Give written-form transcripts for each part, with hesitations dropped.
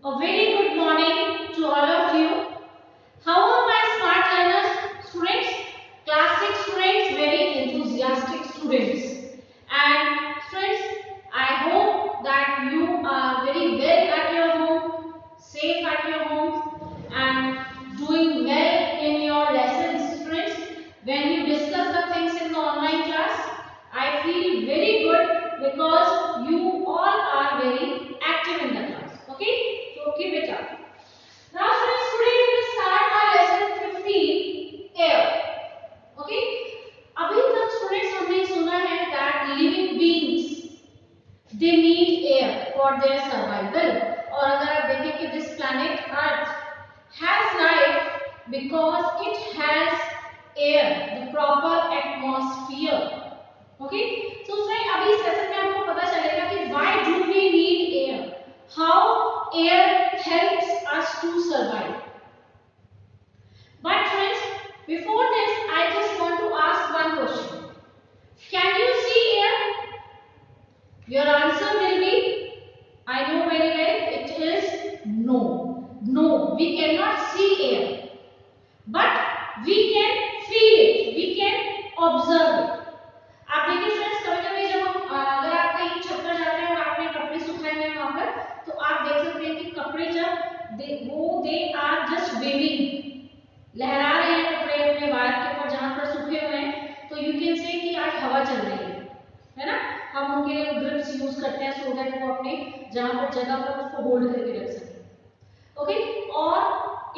A very good morning to all of you. How are my smart learners students? Classic students, very enthusiastic students. And students, I hope that you are very well at your home, safe at your home and doing well in your lessons. Students, when you discuss the things in the online class, I feel very good because you all are very active in the class. Okay? So keep it up. Now students, today we will start our lesson 15, air. Okay? अभी तक students हमने सुना है that living beings they need air for their survival. और अगर आप देखें कि this planet Earth has life because it has air, the proper atmosphere. Okay? So friend, अभी इस सेशन में आपको पता चलेगा कि why do we need air? How air helps us to survive. But friends, before this, I just want to ask one question. Can you see air? Your answer will be, I know very well, it is no. No, we cannot see air. But we can feel it, we can observe it. आप देखिए friends, कभी-कभी जब हम अगर आप कहीं छत पर जाते हैं और आपने कपड़े सुखाए हुए हैं वहां पर, तो आप देख सकते हैं कि कपड़े जब दे आर जस्ट वेविंग, लहरा रहे हैं कपड़े अपने वायर के ऊपर जहां पर सूखे हुए हैं, तो यू कैन से कि आज हवा चल रही है ना। हम उनके लिए ग्रिप्स यूज करते हैं सो दैट वो अपने जहां पर जगह पर उसको होल्ड करके रख सकें। ओके, और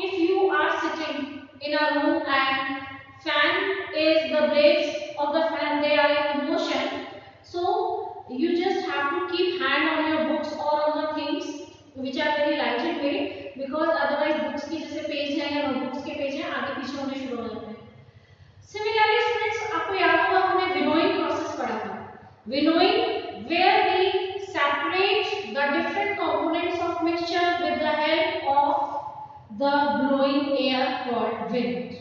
if you are sitting in a room and fan is the blades of the fan, they are in motion, so you just have to keep hand on your books or on the things which are very lightly weight, because otherwise books की जैसे page है या notebooks के page हैं आगे पीछे होने शुरू हो जाते हैं। Similarly students, आपको याद होगा हमने winnowing process पढ़ा था। Winnowing where we separate the different components of mixture with the help of the blowing air called wind.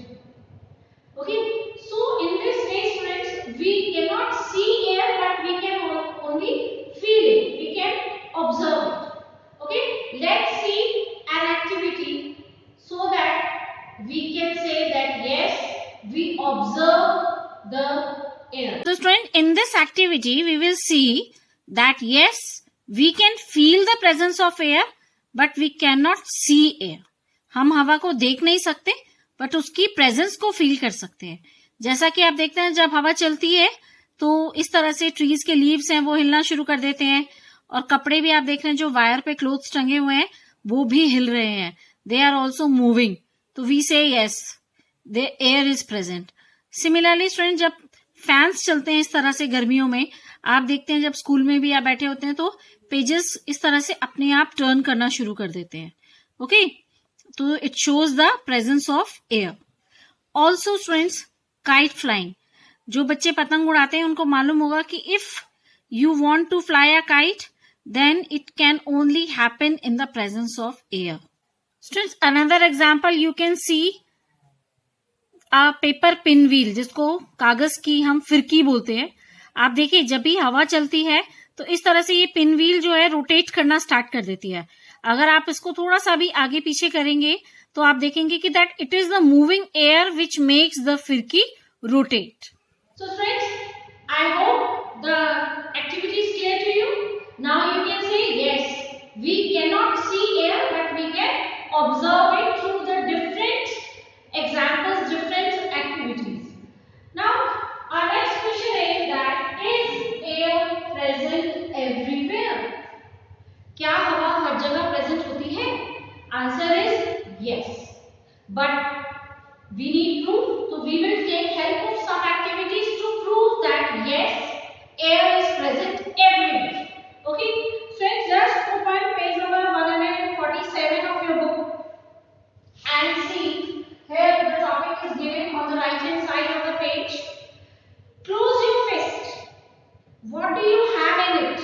Okay, so in this case students, we cannot see air but we can only feel it, we can observe it. Okay, let's see an activity so that we can say that yes, we observe the air. So student, in this activity we will see that yes, we can feel the presence of air but we cannot see air. हम हवा को देख नहीं सकते but उसकी presence को feel कर सकते हैं। जैसा कि आप देखते हैं जब हवा चलती है तो इस तरह से ट्रीज के लीव्स हैं वो हिलना शुरू कर देते हैं, और कपड़े भी आप देख रहे हैं जो वायर पे क्लोथ्स टंगे हुए हैं वो भी हिल रहे हैं, दे आर ऑल्सो मूविंग, तो वी से yes the air is present. Similarly student, जब फैंस चलते हैं इस तरह से गर्मियों में, आप देखते हैं जब स्कूल में भी आप बैठे होते हैं तो पेजेस इस तरह से अपने आप टर्न करना शुरू कर देते हैं। ओके, तो it shows the presence of air. Also students, kite flying, जो बच्चे पतंग उड़ाते हैं उनको मालूम होगा कि if you want to fly a kite then it can only happen in the presence of air. Students, another example you can see a paper pin wheel, जिसको कागज की हम फिरकी बोलते हैं। आप देखिए जब भी हवा चलती है तो इस तरह से ये पिन व्हील जो है रोटेट करना स्टार्ट कर देती है। अगर आप इसको थोड़ा सा भी आगे पीछे करेंगे तो आप देखेंगे कि that it is the moving air which makes the फिरकी rotate. So friends, I hope the activity is clear to you. Now you can say yes, we cannot see air but we can observe it through the different examples, different activities. Now our next question is that is air present everywhere? क्या हवा हर जगह present होती है? Answer is yes, but we need proof, so we will take help of some activities to prove that yes, air is present everywhere. Okay, so just open page number 147 of your book and see here the topic is given on the right hand side of the page. Close your fist. What do you have in it?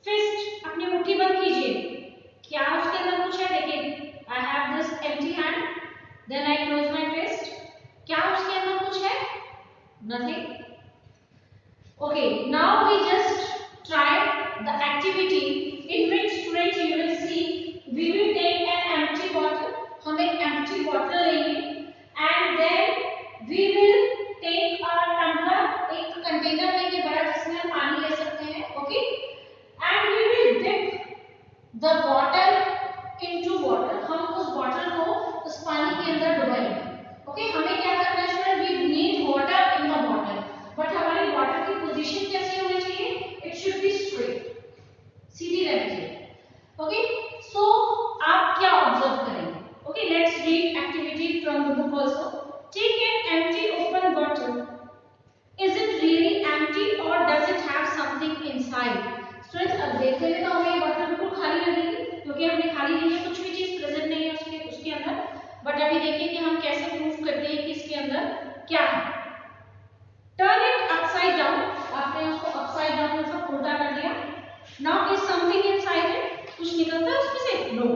Fist, अपनी मुट्ठी बंद कीजिए। क्या उसके अंदर कुछ है? देखिए, I have this empty hand, then I close my fist. क्या उसके अंदर कुछ है? Nothing. Okay, now we just try the activity in which students proof also. Take an empty open bottle. Is it really empty or does it have something inside? Students अब देखते हैं तो हमें बॉटल बिल्कुल खाली लगेगी क्योंकि हमने खाली ली है, कुछ भी चीज प्रेजेंट नहीं है उसके अंदर। बट अभी देखिए कि हम कैसे प्रूफ करते हैं कि इसके अंदर क्या है। टर्न इट अपसाइड डाउन, आपने उसको अपसाइड डाउन मतलब उल्टा कर दिया। Now is something inside it, कुछ निकलता है उसमें से? No.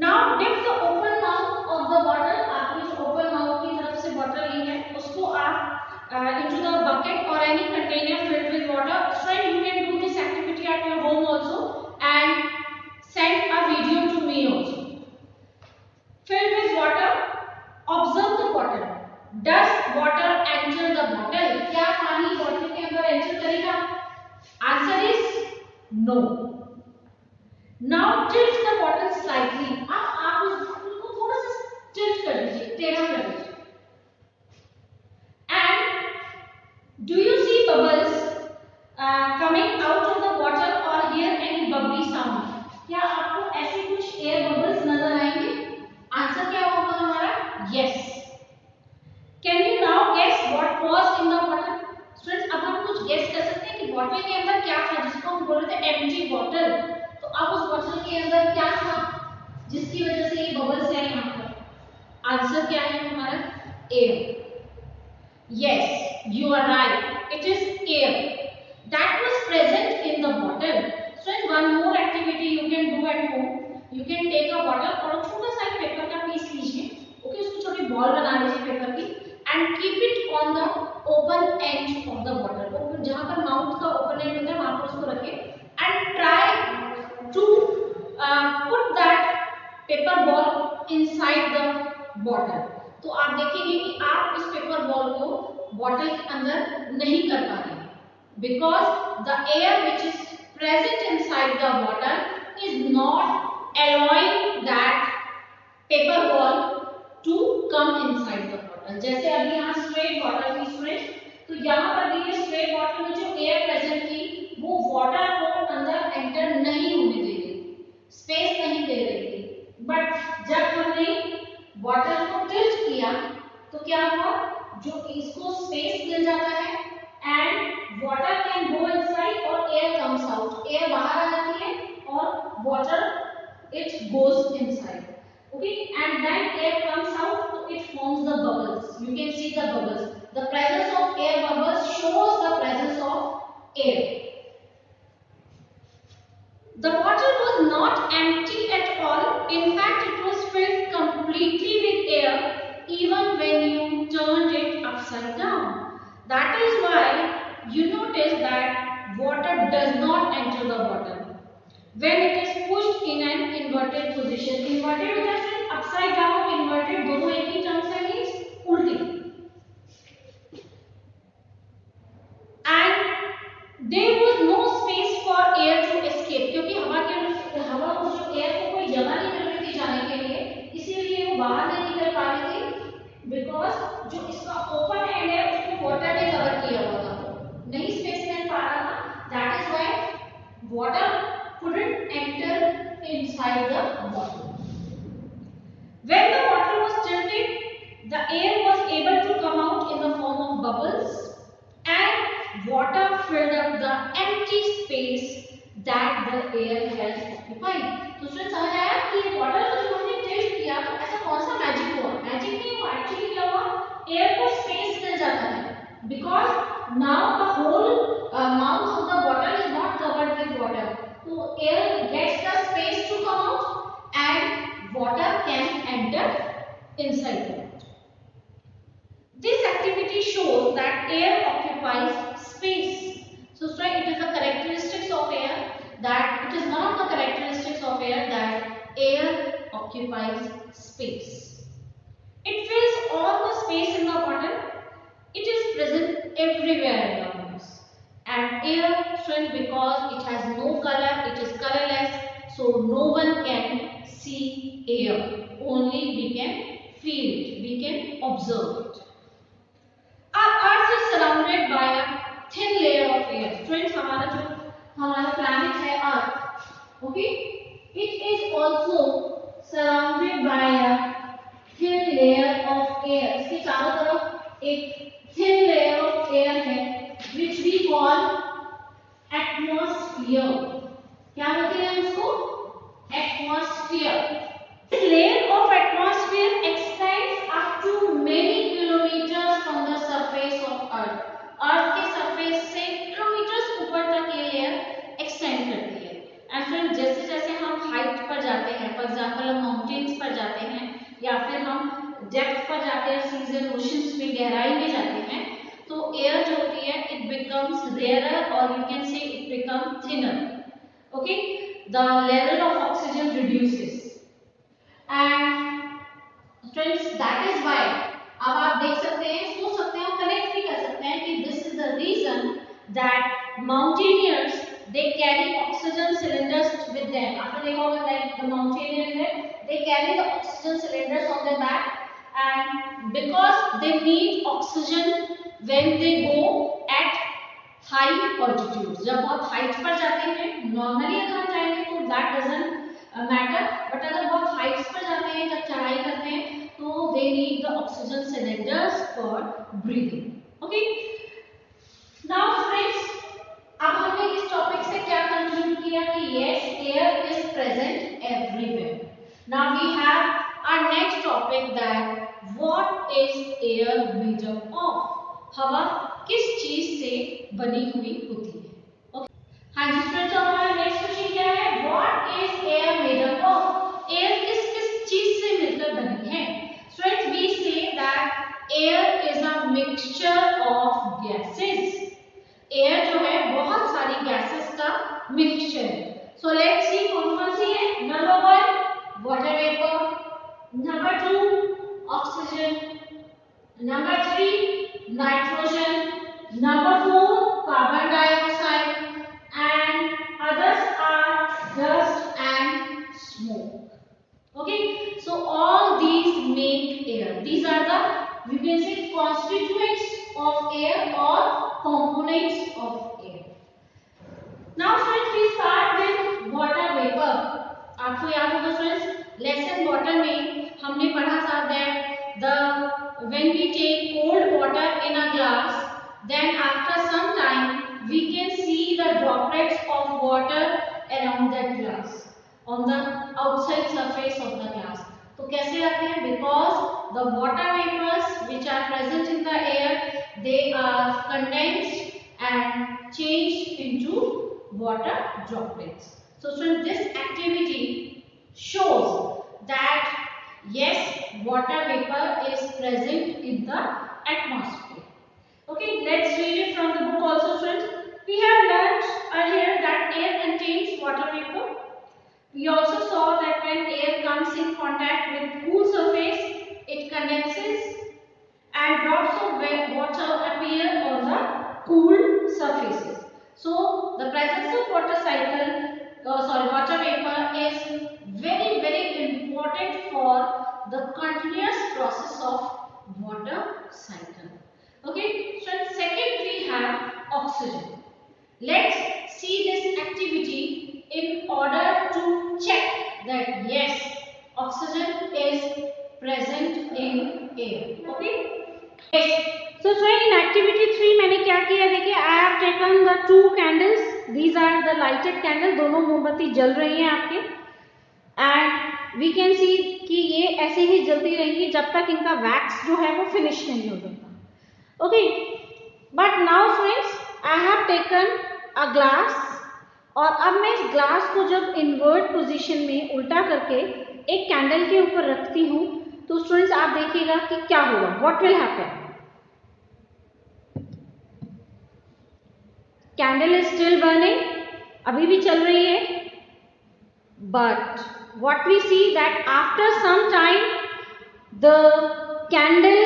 Now dip the open mouth of the bottle, आपने जो ओपन माउथ की तरफ से बॉटल ली है उसको आप into the bucket or any container filled with water. Friend, you can do this activity at your home also and send a video to me also. Filled with water, observe the bottle. Does water enter the bottle? क्या पानी bottle के अंदर enter करेगा? Answer is no. Now tilt the bottle slightly. आप उस bottle को थोड़ा सा tilt कर दीजिए, टेढ़ा कर दीजिए। Do you see bubbles coming out of the bottle or hear any bubbly sound? क्या आपको ऐसे कुछ एयर बबल्स नजर आएंगे? आंसर क्या होगा हमारा? Yes. Can you now guess what was in the bottle? Students अब हम कुछ गेस कर सकते हैं कि बॉटल के अंदर क्या था, जिसको हम बोल रहे थे एम्प्टी बॉटल। तो अब उस बॉटल के अंदर क्या था जिसकी वजह से ये बबल्स आए यहाँ पर? आंसर क्या है हमारा? Air. Yes, you are right. It is air that was present in the bottle. So, one more activity you can do at home. You can take a bottle और छोटा सा एक पेपर का पीस लीजिए, okay, उसको छोटी ball बना लीजिए पेपर की, and keep it on the open edge of the bottle. Okay, जहाँ पर माउथ का ओपन एंड होता है वहाँ पर उसको रखें and try to put that paper ball inside the bottle. तो आप देखेंगे कि आप इस पेपर बॉल को बॉटल के अंदर नहीं कर पा रहे, because the air which is present inside the bottle is not allowing that paper ball to come inside the bottle. जैसे अभी यहाँ स्ट्रेट बॉटल की स्ट्रेट, तो यहाँ पर भी ये स्ट्रेट बॉटल में जो एयर प्रेजेंट थी वो वाटर को अंदर एंटर नहीं होने दे रही, स्पेस नहीं दे रही थी। बट जब हमने बॉटल को टिल्ट किया तो क्या हुआ, जो इसको स्पेस मिल जाता है and water can go inside और एयर कम्स आउट, एयर बाहर आ जाती है और water it goes inside, okay, and when air comes out तो it forms the bubbles. You can see the bubbles, the presence of air bubbles shows the presence of air. The bottle was not empty at all. In fact, it was filled completely with air even when you turned it upside down. That is why you notice that water does not enter the bottle when it is pushed in an inverted position. Inverted होता है upside down, inverted दोनों एक ही terms है, means उल्टी। And there was no space for air to escape, क्योंकि हवा को जो एयर को कोई जगह नहीं मिल रही थी जाने के लिए, इसीलिए वो बाहर नहीं निकल पा रही थी, बिकॉज जो इसका ओपन एंड है उसको वाटर ने कवर किया हुआ था, नहीं स्पेस मिल पा रहा था। That is why water couldn't enter inside the bottle. When the bottle was tilted, the air was able to come out in the form of bubbles and water filled up the empty space that the air has occupied. तो student समझ आया कि ये bottle को जब हमने tilt किया तो ऐसा कौन सा मैजिक हुआ? मैजिक नहीं हुआ, एक्चुअली क्या हुआ, एयर को स्पेस मिल जाता है, because now the whole mouth of the bottle is not covered with water, तो air gets the space to come out and water can enter inside the bottle. This activity shows that air occupies space. So, it is the characteristics of air that it is one of the characteristics of air that air occupies space. It fills all the space in the bottle. It is present everywhere around us. And air, because it has no color, it is colorless, so no one can see air. Only we can feel it, we can observe it. Our Earth is surrounded by a thin layer of air. Friends, हमारा planet है Earth, okay? It is also surrounded by a thin layer atmosphere. क्या बोलते हैं उसको? Atmosphere. This layer of atmosphere extends up to many kilometers from the surface of Earth. अर्थ के surface से kilometres ऊपर तक ये लेयर एक्सटेंड करती है। एंड फ्रेंड, जैसे जैसे हम हाइट पर जाते हैं, फॉर एग्जांपल हम माउंटेन्स पर जाते हैं या फिर हम डेप्थ पर जाते हैं, सीज एंड ओशंस में गहराई में जाते हैं, तो एयर जो होती है इट बिकम्स रेयरर और you can say it become thinner. Okay, the level of oxygen reduces and friends that is why, अब आप देख सकते हैं, सोच सकते हैं, कनेक्ट भी कर सकते हैं कि this is the reason that mountaineers they carry oxygen cylinders with them. आपने देखा होगा like the mountaineers they carry the oxygen cylinders on their back and because they need oxygen when they go at high altitude. जब बहुत height पर जाते हैं, normally अगर हम जाएंगे तो दैट डजंट मैटर, बट अगर बहुत हाइट्स पर जाते हैं, जब चढ़ाई करते हैं, तो they need the oxygen cylinders for breathing. Okay, now friends, अब हमने इस टॉपिक से क्या कंक्लूड किया कि yes, air is present everywhere. Now we have our next topic that what is air made up of. हवा किस चीज से बनी हुई होती है? हाँ जी फ्रेंड्स, हमारा नेक्स्ट क्वेश्चन क्या है? What is air made up of? Air किस किस चीज से मिलकर बनी है? Friends, we say that air is a mixture of gases. Air जो है बहुत सारी गैसेस का मिक्सचर है। सो लेट्स सी कौन कौन सी है। Number 1 water vapour, number 2 oxygen, number 3 nitrogen, number 4 carbon dioxide and others are dust and smoke. Okay, so all these make air. These are the, you can say, constituents of air or components of air. Now friends, we start with water vapor. आपको याद होगा friends, lesson water में हमने पढ़ा था that the when we take cold water in a glass, then after some time we can see the droplets of water around that glass on the outside surface of the glass. तो कैसे आते हैं? Because the water vapors which are present in the air, they are condensed and changed into water droplets. So friends, this activity shows that yes, water vapor is present in the atmosphere. Okay, let's read it from the book also friends. We have learned earlier that air contains water vapor. We also saw that when air comes in contact with cool surface, it condenses and drops of water appear on the cool surfaces. So the presence of water vapor is very important for the continuous process of water cycle. Okay, so second we have oxygen. Let's see this activity in order to check that yes, oxygen is present in air. Okay, yes. So in activity 3 मैंने क्या किया? देखिए, I have taken the 2 candles. These are the lighted candles. दोनों मोमबत्ती जल रही हैं आपके, and we can see कि ये ऐसे ही जलती रहेंगी जब तक इनका वैक्स जो है वो फिनिश नहीं हो जाता। Okay, but now friends, I have taken a glass, और अब मैं इस ग्लास को जब इन्वर्ट पोजीशन में उल्टा करके एक कैंडल के ऊपर रखती हूँ, तो स्टूडेंट्स आप देखिएगा कि क्या होगा। What will happen? Candle is still burning, अभी भी चल रही है, but what we see that after some time the candle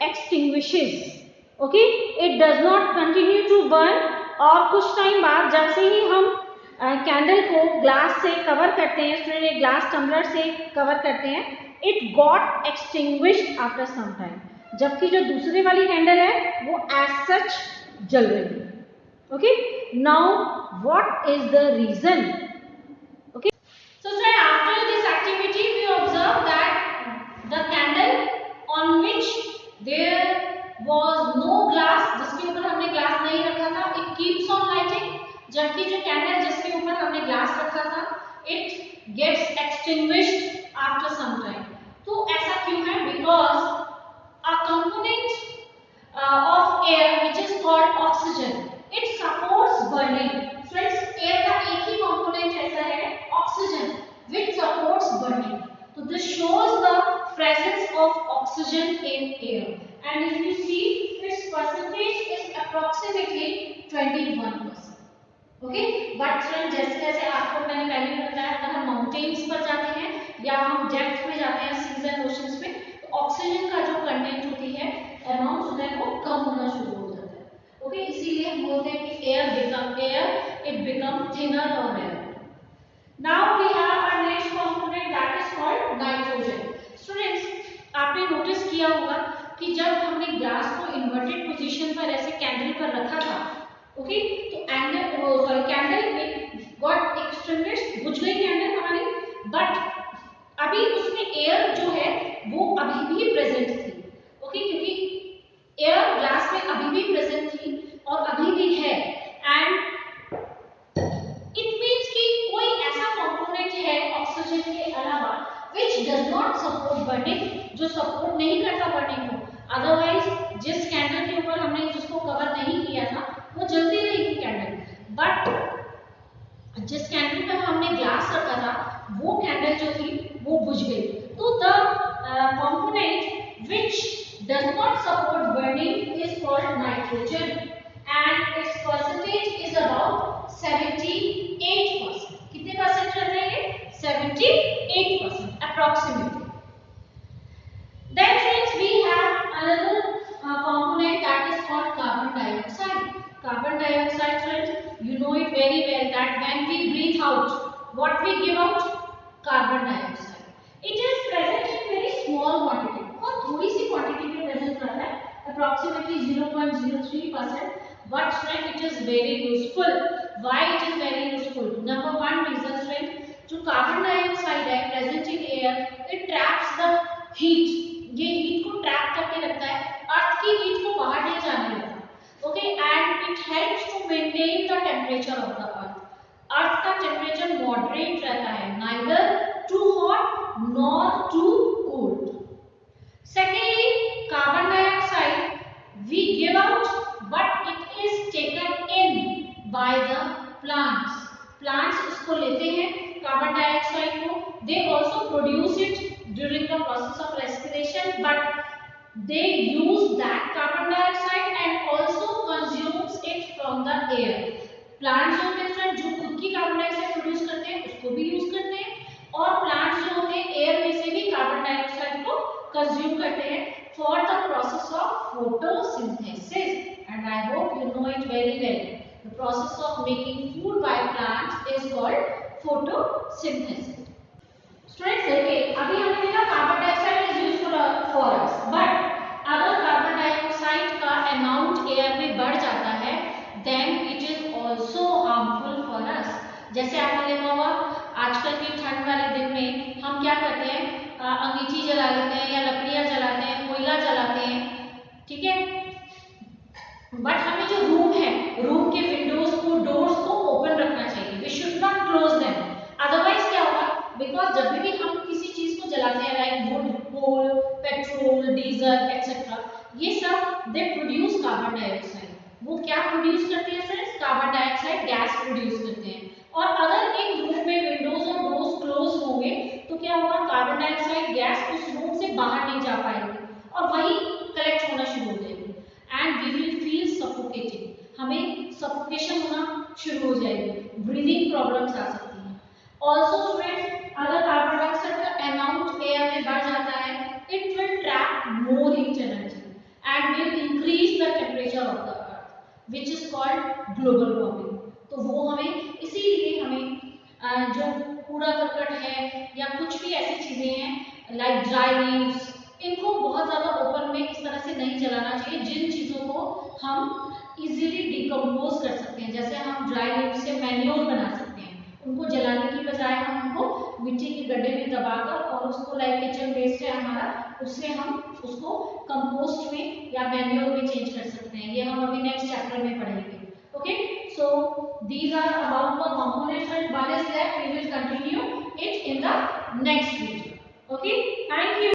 extinguishes. Okay, it does not continue to burn. और कुछ टाइम बाद जैसे ही हम कैंडल को ग्लास से कवर करते हैं, स्टूडेंट एक ग्लास टम्बलर से कवर करते हैं, it got extinguished after some time, जबकि जो दूसरी वाली कैंडल है वो एज सच जल रही है। Okay, now what is the reason? Okay, so friend, after this activity we observe that the candle on which there was no glass, जिसके ऊपर हमने ग्लास नहीं रखा था, it keeps on lighting, जबकि जो कैंडल जिसके ग्लास रखा था, it gets extinguished after some time. तो ऐसा क्यों है? Because a component of air which is called oxygen, it supports burning. Friends, air का एक ही component ऐसा है oxygen which supports burning. So this shows the presence of oxygen in air, and if you see its percentage is approximately 21%. Okay, but friend जैसे जैसे आपको मैंने पहले भी बताया, अगर हम माउंटेन्स पर जाते हैं या हम डेप्थ में जाते हैं सीज एंड ओशंस में, तो ऑक्सीजन का जो कंटेंट होती है अमाउंट जो है वो कम होना शुरू हो जाता है। ओके, इसीलिए हम बोलते हैं कि इट बिकम थिनर और rare. Now we have our next component that is called nitrogen. Students, आपने नोटिस किया होगा कि जब हमने ग्लास को इन्वर्टेड पोजीशन पर ऐसे कैंडल पर रखा था, ओके, तो कैंडल में गॉट एक्सटिंग्विश्ड, बुझ गई कैंडल हमारी, बट अभी उसमें एयर जो है वो अभी भी प्रेजेंट थी। ओके, क्योंकि एयर ग्लास में अभी भी प्रेजेंट थी और अभी भी है, एंड इट मींस कि कोई ऐसा कंपोनेंट है ऑक्सीजन के अलावा which does not support burning, जो सपोर्ट नहीं करता बर्निंग को। अदरवाइज जिस कैंडल के ऊपर हमने जिसको कवर नहीं किया था वो जलती रहेगी कैंडल, बट जिस कैंडल पर हमने ग्लास रखा था वो कैंडल जो थी वो बुझ गई। तो the component which does not support burning is called nitrogen, and its percentage is about 78%. कितने परसेंट रहते हैं ये? 78% approximately. Then friends, we have another component that is called carbon dioxide. Carbon dioxide, friends, you know it very well that when we breathe out, what we give out? Carbon dioxide. It is present in very small quantity. बहुत थोड़ी सी quantity में present रहता है, approximately 0.03%. But friend, it is very useful. Why it is very useful? Number one reason, friend, जो carbon dioxide है present in air, it traps the heat, ये heat को trap करके रखता है, अर्थ की हीट को बाहर नहीं जाने देता। Okay, and it helps to maintain the temperature of the earth. Earth का टेम्परेचर मॉडरेट रहता है, neither too hot nor too cold. Secondly, carbon dioxide we give out but it is taken in by the plants. Plants इसको लेते हैं carbon dioxide को, they also produce it during the process of respiration, but they use that carbon dioxide and also consumes it from the air. Plants जो होते हैं जो खुद की कार्बन डाइऑक्साइड प्रोड्यूस करते हैं उसको भी यूज करते हैं, और प्लांट्स जो होते हैं एयर में से भी कार्बन डाइऑक्साइड को कंज्यूम करते हैं for the process of photosynthesis, and I hope you know it very well. The process of making food by plants is called photosynthesis. Students, देखिए अभी हमने देखा carbon dioxide is useful for us, but अगर carbon dioxide का amount air में बढ़ जाता है then it is also harmful for us. जैसे आपने देखा होगा आजकल के ठंड वाले दिन में हम क्या करते हैं, अंगीठी जला लेते हैं या लकड़ियां जलाते हैं, कोयला जलाते हैं, ठीक है, बट हमें जो रूम है, रूम के विंडोज को, डोर्स को ओपन रखना चाहिए, we should not close them. Otherwise क्या होगा, बिकॉज जब भी हम किसी चीज को जलाते हैं like wood, coal, petrol, diesel etcetera, ये सब दे प्रोड्यूस कार्बन डाइऑक्साइड। वो क्या प्रोड्यूस करते हैं friends? Carbon dioxide gas produce करते हैं, और अगर एक रूम में विंडोज और डोर्स क्लोज होंगे तो क्या होगा, कार्बन डाइऑक्साइड गैस उस रूम से बाहर नहीं जा पाएगी और वहीं कलेक्ट होना शुरू हो जाएगी, and we will feel suffocating, हमें सफोकेशन होना शुरू हो जाएगी, ब्रीदिंग प्रॉब्लम्स आ सकती हैं। ऑल्सो फ्रेंड्स, अगर कार्बन डाइऑक्साइड का अमाउंट एयर में बढ़ जाता है, it will trap more heat energy and will increase the temperature of the earth which is called global warming. तो वो हमें, इसीलिए हमें जो कूड़ा करकट है या कुछ भी ऐसी चीजें हैं लाइक ड्राई लीव्स, इनको बहुत ज्यादा ओपन में इस तरह से नहीं जलाना चाहिए, जिन चीजों को हम इजीली डिकम्पोज कर सकते हैं। जैसे हम ड्राई लीव्स से मैन्योर बना सकते हैं, उनको जलाने की बजाय हम उनको मिट्टी के गड्ढे में दबाकर और उसको लाइक किचन वेस्ट है हमारा, उससे हम उसको कंपोस्ट में या मैन्योर में चेंज कर सकते हैं। ये हम अभी नेक्स्ट चैप्टर में पढ़ेंगे। Okay, so these are about the component completed, one is left. We will continue it in the next video.